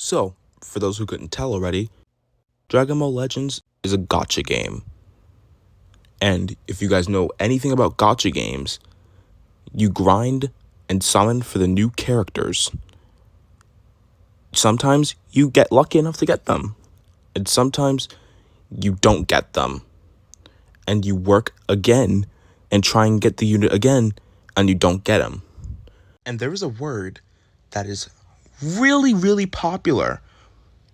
So, for those who couldn't tell already, Dragon Ball Legends is a gacha game. And if you guys know anything about gacha games, you grind and summon for the new characters. Sometimes you get lucky enough to get them, and sometimes you don't get them. And you work again and try and get the unit again, and you don't get them. And there is a word that is really popular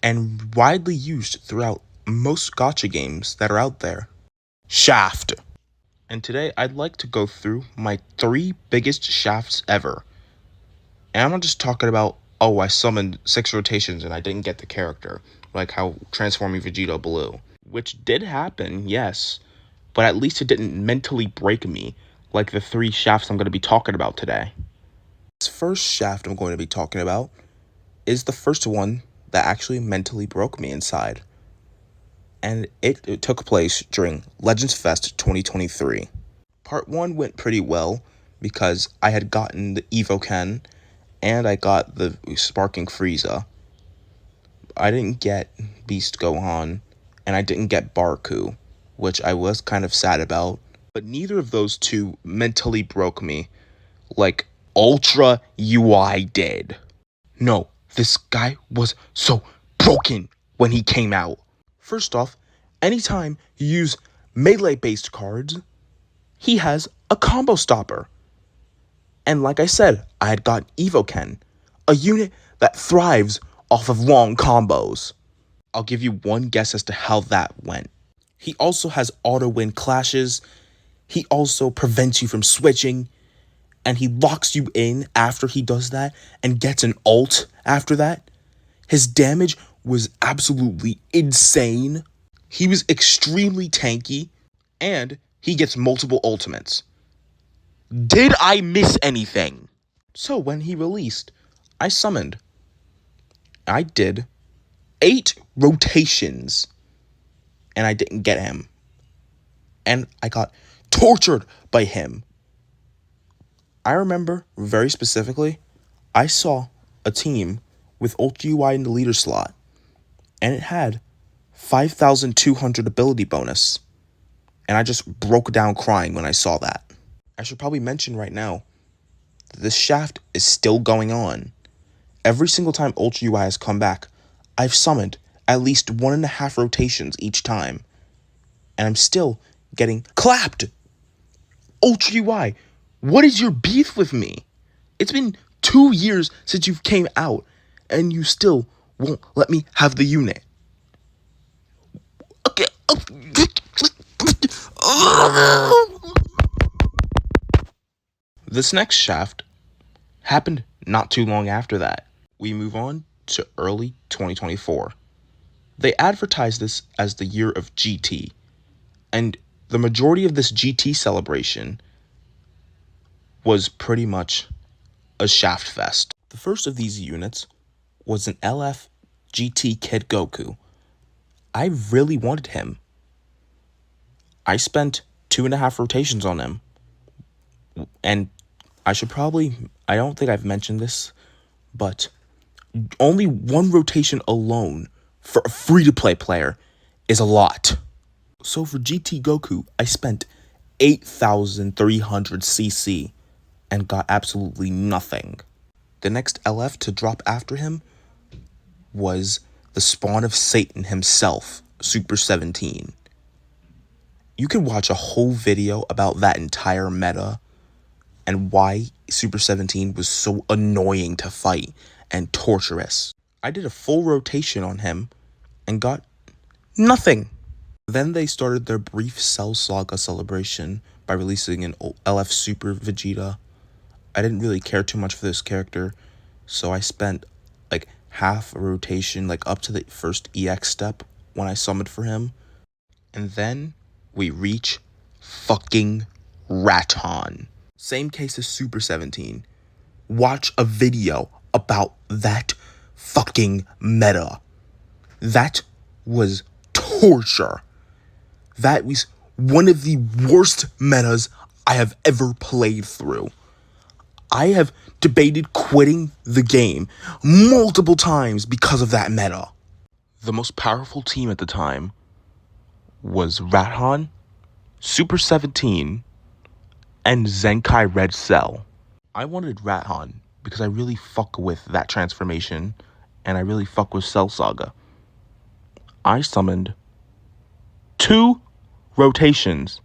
and widely used throughout most gacha games that are out there. Shaft. And today I'd like to go through my 3 biggest shafts ever. And I'm not just talking about, oh, I summoned 6 rotations and I didn't get the character, like how transforming Vegeta Blue. Which did happen, yes, but at least it didn't mentally break me like the 3 shafts I'm going to be talking about today. This first shaft I'm going to be talking about is the first one that actually mentally broke me inside. And it took place during Legends Fest 2023. Part 1 went pretty well because I had gotten the Evoken and I got the Sparking Frieza. I didn't get Beast Gohan and I didn't get Barku, which I was kind of sad about. But neither of those 2 mentally broke me like Ultra UI did. No, this guy was so broken when he came out. First off, anytime you use melee-based cards, he has a combo stopper. And like I said, I had got Evoken, a unit that thrives off of long combos. I'll give you one guess as to how that went. He also has auto-win clashes, he also prevents you from switching, and he locks you in after he does that and gets an ult after that. His damage was absolutely insane. He was extremely tanky, and he gets multiple ultimates. Did I miss anything? So when he released, I summoned. I did 8 rotations, and I didn't get him. And I got tortured by him. I remember very specifically, I saw a team with Ultra UI in the leader slot, and it had 5,200 ability bonus, and I just broke down crying when I saw that. I should probably mention right now, this shaft is still going on. Every single time Ultra UI has come back, I've summoned at least 1.5 rotations each time, and I'm still getting clapped. Ultra UI, what is your beef with me? It's been 2 years since you came out, and you still won't let me have the unit. Okay. This next shaft happened not too long after that. We move on to early 2024. They advertised this as the year of GT, and the majority of this GT celebration was pretty much a shaft fest. The first of these units was an LF GT Kid Goku. I really wanted him. I spent 2.5 rotations on him. And I don't think I've mentioned this, but only 1 rotation alone for a free-to-play player is a lot. So for GT Goku, I spent 8,300 CC and got absolutely nothing. The next LF to drop after him was the spawn of Satan himself, Super 17. You can watch a whole video about that entire meta and why Super 17 was so annoying to fight and torturous. I did a full rotation on him and got nothing. Then they started their brief Cell Saga celebration by releasing an LF Super Vegeta. I didn't really care too much for this character, so I spent like half a rotation, like up to the first EX step when I summoned for him. And then we reach fucking Raton. Same case as Super 17. Watch a video about that fucking meta. That was torture. That was one of the worst metas I have ever played through. I have debated quitting the game multiple times because of that meta. The most powerful team at the time was Rathan, Super 17, and Zenkai Red Cell. I wanted Rathan because I really fuck with that transformation, and I really fuck with Cell Saga. I summoned 2 rotations,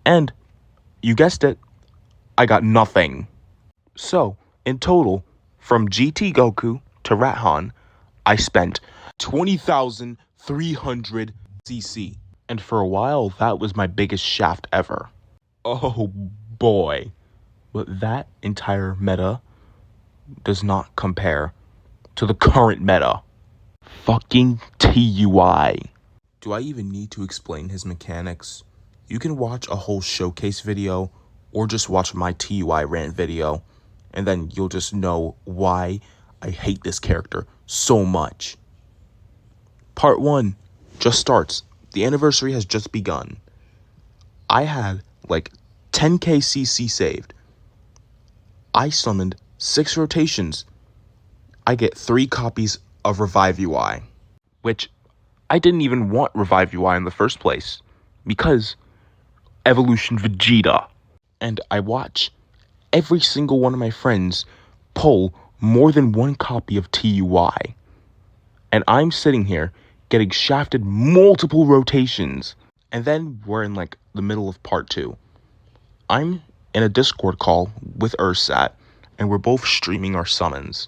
and you guessed it, I got nothing. So, in total, from GT Goku to Rathan, I spent 20,300 CC. And for a while, that was my biggest shaft ever. Oh boy. But that entire meta does not compare to the current meta. Fucking TUI. Do I even need to explain his mechanics? You can watch a whole showcase video or just watch my TUI rant video, and then you'll just know why I hate this character so much. Part 1 just starts. The anniversary has just begun. I had like 10k CC saved. I summoned 6 rotations. I get 3 copies of Revive UI, which I didn't even want Revive UI in the first place because Evolution Vegeta. And I watch every single one of my friends pull more than 1 copy of TUI. And I'm sitting here getting shafted multiple rotations. And then we're in like the middle of part 2. I'm in a Discord call with Ursat, and we're both streaming our summons.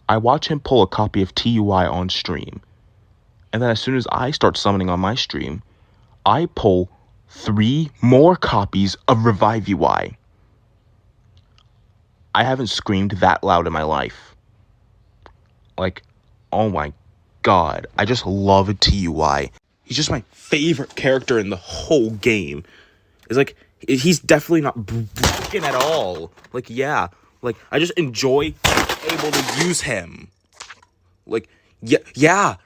I watch him pull a copy of TUI on stream. And then as soon as I start summoning on my stream, I pull 3 more copies of Revive UI. I haven't screamed that loud in my life. Like, oh my god, I just love TUI. He's just my favorite character in the whole game. It's like, he's definitely not broken at all. Like, yeah, like, I just enjoy able to use him. Like, yeah,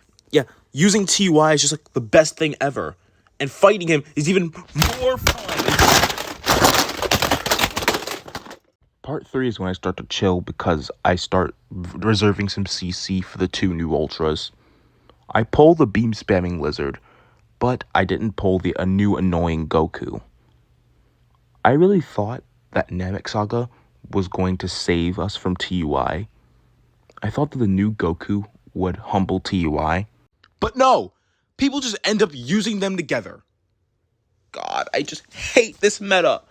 using TUI is just like the best thing ever. And fighting him is even more fun. Part 3 is when I start to chill because I start reserving some CC for the 2 new Ultras. I pull the beam spamming lizard, but I didn't pull the new annoying Goku. I really thought that Namek Saga was going to save us from TUI. I thought that the new Goku would humble TUI. But no! People just end up using them together. God, I just hate this meta.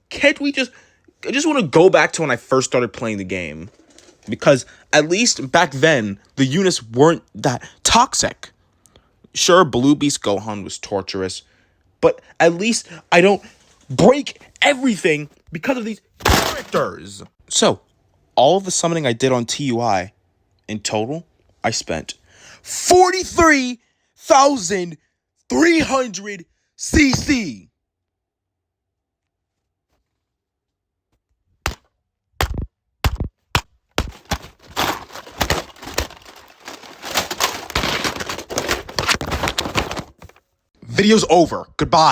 Can't we just... I just want to go back to when I first started playing the game. Because at least back then, the units weren't that toxic. Sure, Blue Beast Gohan was torturous, but at least I don't break everything because of these characters. So, all of the summoning I did on TUI, in total, I spent 43,300 CC. Video's over. Goodbye.